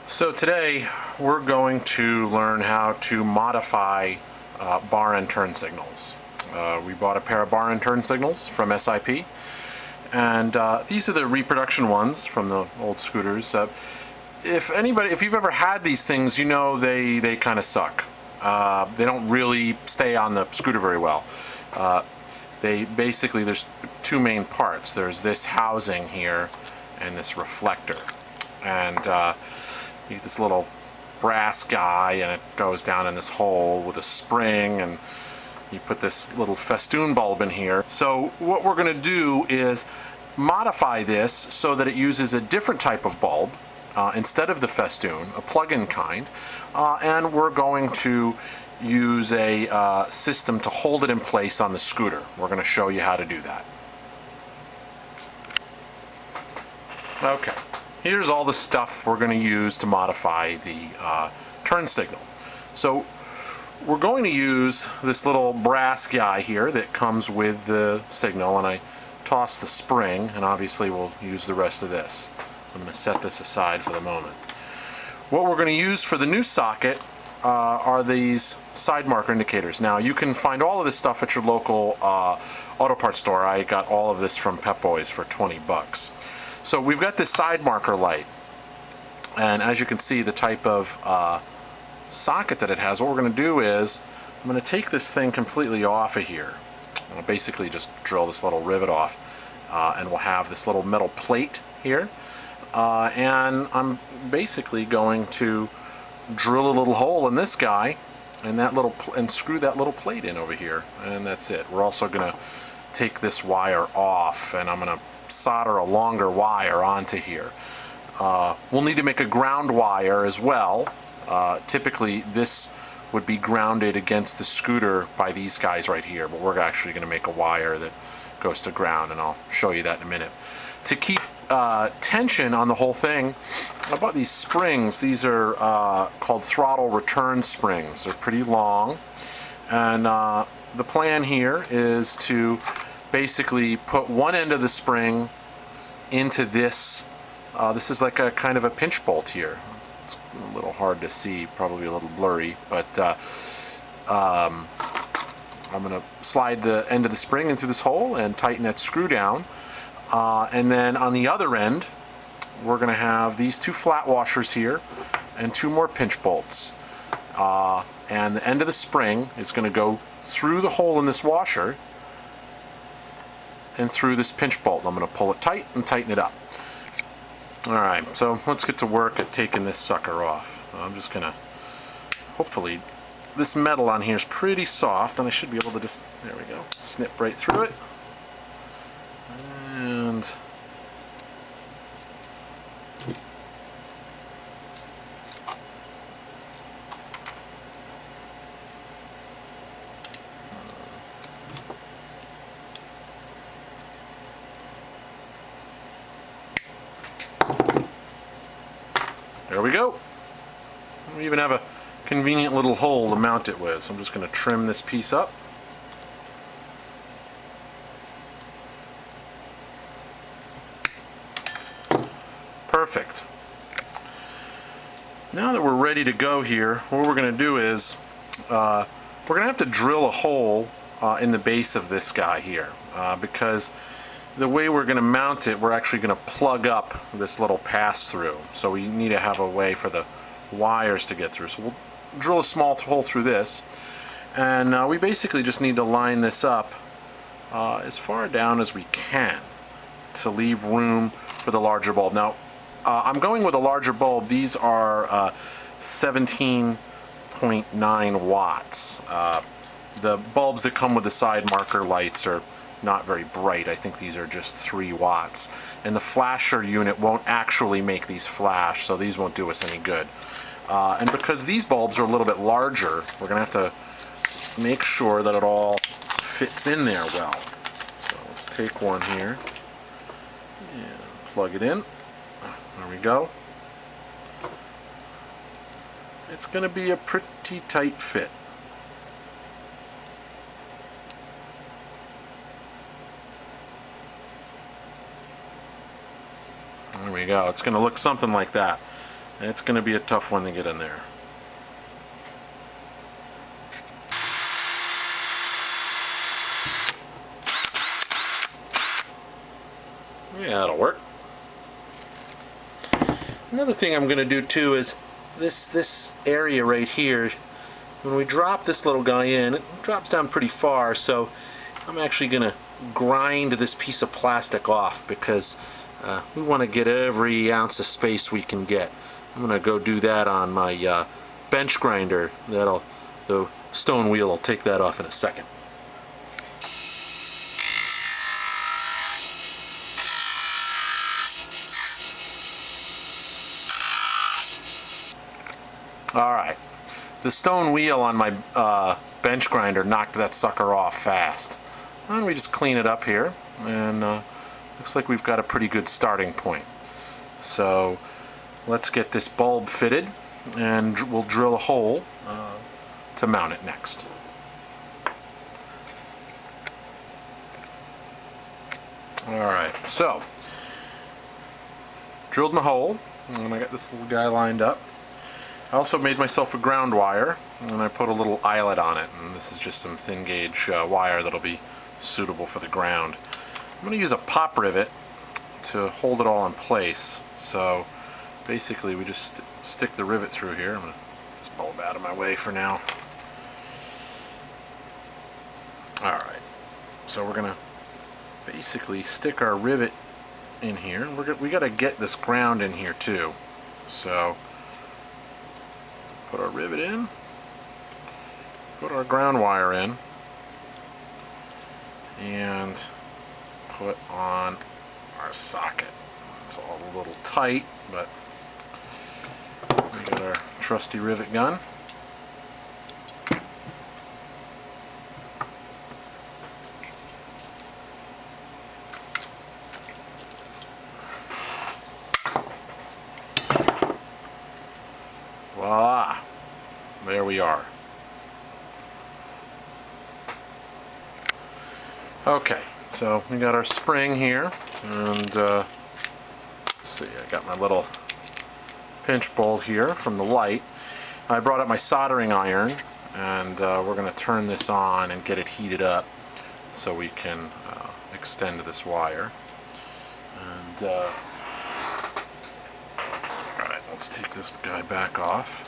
So today we're going to learn how to modify bar and turn signals. We bought a pair of bar and turn signals from SIP, and these are the reproduction ones from the old scooters. If you've ever had these things, you know they kind of suck. They don't really stay on the scooter very well. There's two main parts. There's this housing here and this reflector, and you get this little brass guy, and it goes down in this hole with a spring, and you put this little festoon bulb in here. So what we're going to do is modify this so that it uses a different type of bulb instead of the festoon, a plug-in kind, and we're going to use a system to hold it in place on the scooter. We're going to show you how to do that. Okay. Here's all the stuff we're going to use to modify the turn signal. So we're going to use this little brass guy here that comes with the signal, and I toss the spring, and obviously we'll use the rest of this. So I'm going to set this aside for the moment. What we're going to use for the new socket are these side marker indicators. Now you can find all of this stuff at your local auto parts store. I got all of this from Pep Boys for 20 bucks. So we've got this side marker light, and as you can see, the type of socket that it has, what we're going to do is I'm going to take this thing completely off of here. I'll basically just drill this little rivet off, and we'll have this little metal plate here, and I'm basically going to drill a little hole in this guy and screw that little plate in over here, and that's it. We're also going to take this wire off, and I'm going to solder a longer wire onto here. We'll need to make a ground wire as well. Typically this would be grounded against the scooter by these guys right here, but we're actually going to make a wire that goes to ground, and I'll show you that in a minute. To keep tension on the whole thing, I bought these springs. These are called Throttle return springs. They're pretty long, and the plan here is to basically put one end of the spring into this. This is like a kind of a pinch bolt here. It's a little hard to see, probably a little blurry, but I'm going to slide the end of the spring into this hole and tighten that screw down. And then on the other end, we're going to have these two flat washers here and two more pinch bolts. And the end of the spring is going to go through the hole in this washer and through this pinch bolt. I'm going to pull it tight and tighten it up. Alright, so let's get to work at taking this sucker off. I'm just going to, hopefully, this metal on here is pretty soft, and I should be able to just, there we go, snip right through it. And there we go. We even have a convenient little hole to mount it with, so I'm just going to trim this piece up. Perfect. Now that we're ready to go here, what we're going to do is we're going to have to drill a hole in the base of this guy here, because the way we're going to mount it, we're actually going to plug up this little pass-through. So we need to have a way for the wires to get through. So we'll drill a small hole through this, and we basically just need to line this up as far down as we can to leave room for the larger bulb. Now, I'm going with a larger bulb. These are 17.9 watts. The bulbs that come with the side marker lights are not very bright. I think these are just 3 watts. And the flasher unit won't actually make these flash, so these won't do us any good. And because these bulbs are a little bit larger, we're going to have to make sure that it all fits in there well. So let's take one here and plug it in. There we go. It's going to be a pretty tight fit. There we go. It's going to look something like that. It's going to be a tough one to get in there. Yeah, that'll work. Another thing I'm going to do too is this area right here, when we drop this little guy in, it drops down pretty far, so I'm actually going to grind this piece of plastic off because we want to get every ounce of space we can get. I'm going to go do that on my bench grinder. The stone wheel will take that off in a second. Alright, the stone wheel on my bench grinder knocked that sucker off fast. And we just clean it up here, and looks like we've got a pretty good starting point. So let's get this bulb fitted, and we'll drill a hole to mount it next. Alright, so drilled my hole, and I got this little guy lined up. I also made myself a ground wire, and I put a little eyelet on it, and this is just some thin gauge wire that'll be suitable for the ground. I'm going to use a pop rivet to hold it all in place. So basically we just stick the rivet through here. I'm going to get this bulb out of my way for now. Alright, so we're going to basically stick our rivet in here, and we got to get this ground in here too. So put our rivet in, put our ground wire in, and put on our socket. It's all a little tight, but we got our trusty rivet gun. Voila! There we are. Okay, so we got our spring here, and let's see, I got my little pinch bolt here from the light. I brought up my soldering iron, and we're going to turn this on and get it heated up so we can extend this wire. And alright, let's take this guy back off.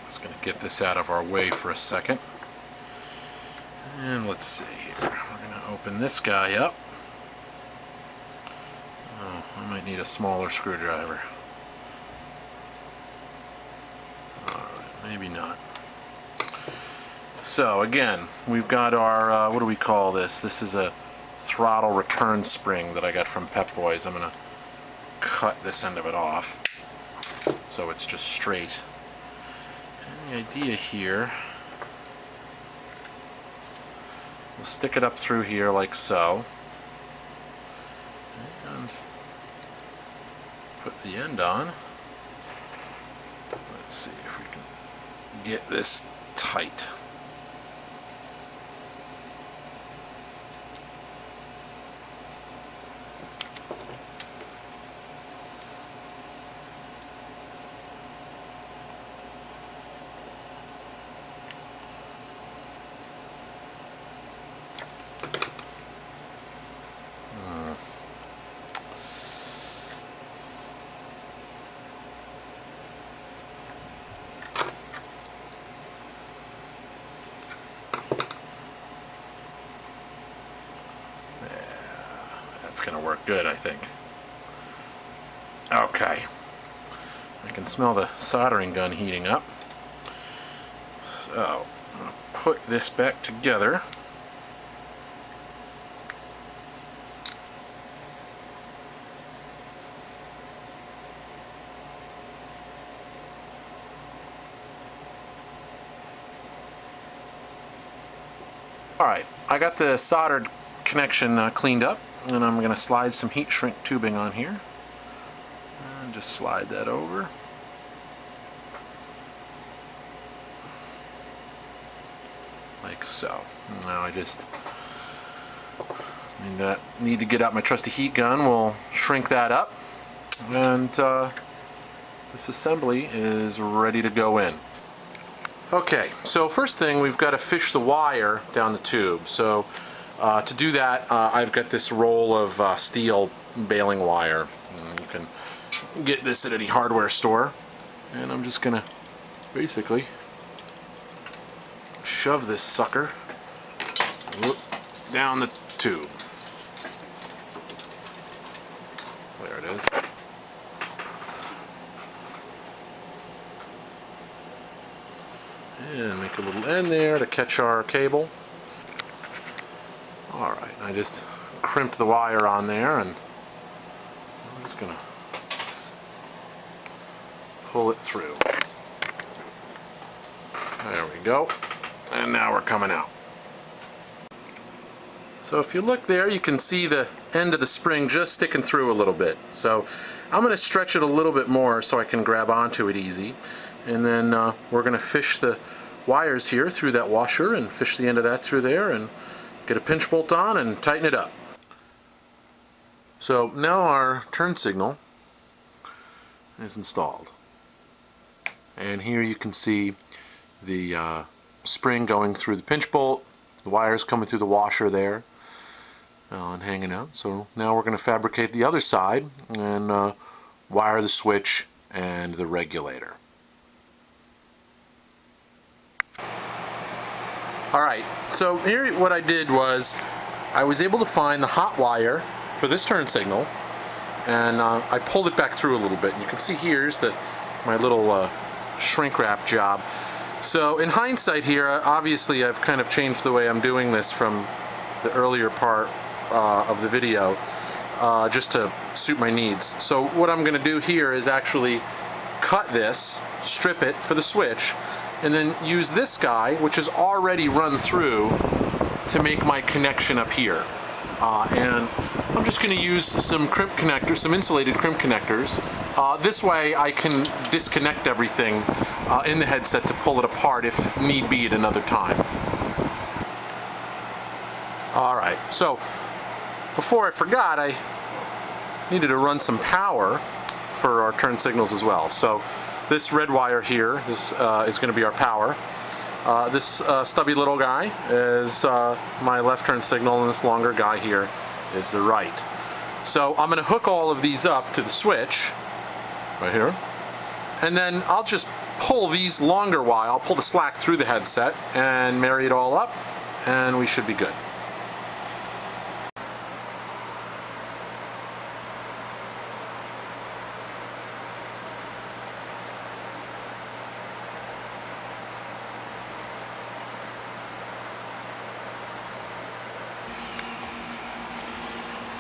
Just going to get this out of our way for a second. And let's see here. We're going to open this guy up. Oh, I might need a smaller screwdriver. Alright, maybe not. So again, we've got our, what do we call this? This is a throttle return spring that I got from Pep Boys. I'm going to cut this end of it off so it's just straight. And the idea here, we'll stick it up through here like so, and put the end on. Let's see if we can get this tight. That's going to work good, I think. Okay. I can smell the soldering gun heating up. So, I'm going to put this back together. Alright, I got the soldered connection cleaned up. and I'm going to slide some heat shrink tubing on here. And just slide that over. Like so. Now I just need to get out my trusty heat gun. We'll shrink that up, and this assembly is ready to go in. Okay, so first thing, we've got to fish the wire down the tube. So to do that, I've got this roll of steel baling wire. You can get this at any hardware store, and I'm just gonna basically shove this sucker down the tube. There it is. And make a little end there to catch our cable. Alright, I just crimped the wire on there, and I'm just gonna pull it through. There we go. And now we're coming out. So if you look there, you can see the end of the spring just sticking through a little bit. So I'm going to stretch it a little bit more so I can grab onto it easy. And then we're going to fish the wires here through that washer and fish the end of that through there and get a pinch bolt on and tighten it up. So now our turn signal is installed. And here you can see the spring going through the pinch bolt, the wires coming through the washer there and hanging out. So now we're going to fabricate the other side and wire the switch and the regulator. Alright, so here what I did was I was able to find the hot wire for this turn signal, and I pulled it back through a little bit. You can see here's my little shrink wrap job. So in hindsight here, obviously I've kind of changed the way I'm doing this from the earlier part of the video just to suit my needs. So what I'm going to do here is actually cut this, strip it for the switch, and then use this guy, which is already run through, to make my connection up here. And I'm just going to use some crimp connectors, some insulated crimp connectors. This way I can disconnect everything in the headset to pull it apart if need be at another time. Alright, so before I forgot, I needed to run some power for our turn signals as well. So this red wire here, this is going to be our power. This stubby little guy is my left turn signal, and this longer guy here is the right. So I'm going to hook all of these up to the switch right here, and then I'll just pull these longer wire, I'll pull the slack through the headset and marry it all up, and we should be good.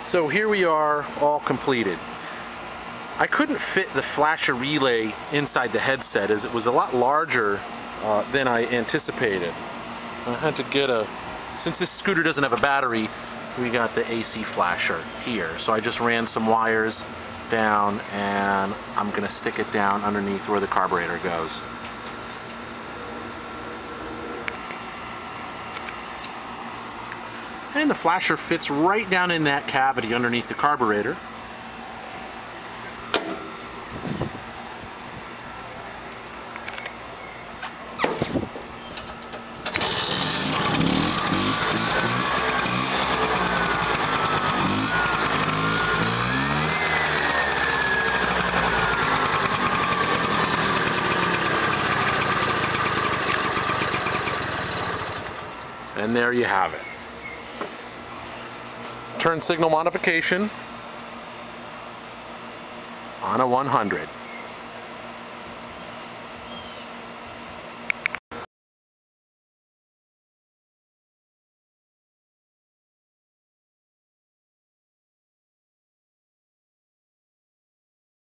So here we are, all completed. I couldn't fit the flasher relay inside the headset as it was a lot larger than I anticipated. I had to get since this scooter doesn't have a battery, we got the AC flasher here. So I just ran some wires down, and I'm gonna stick it down underneath where the carburetor goes. And the flasher fits right down in that cavity underneath the carburetor. And there you have it. Turn signal modification on a 100.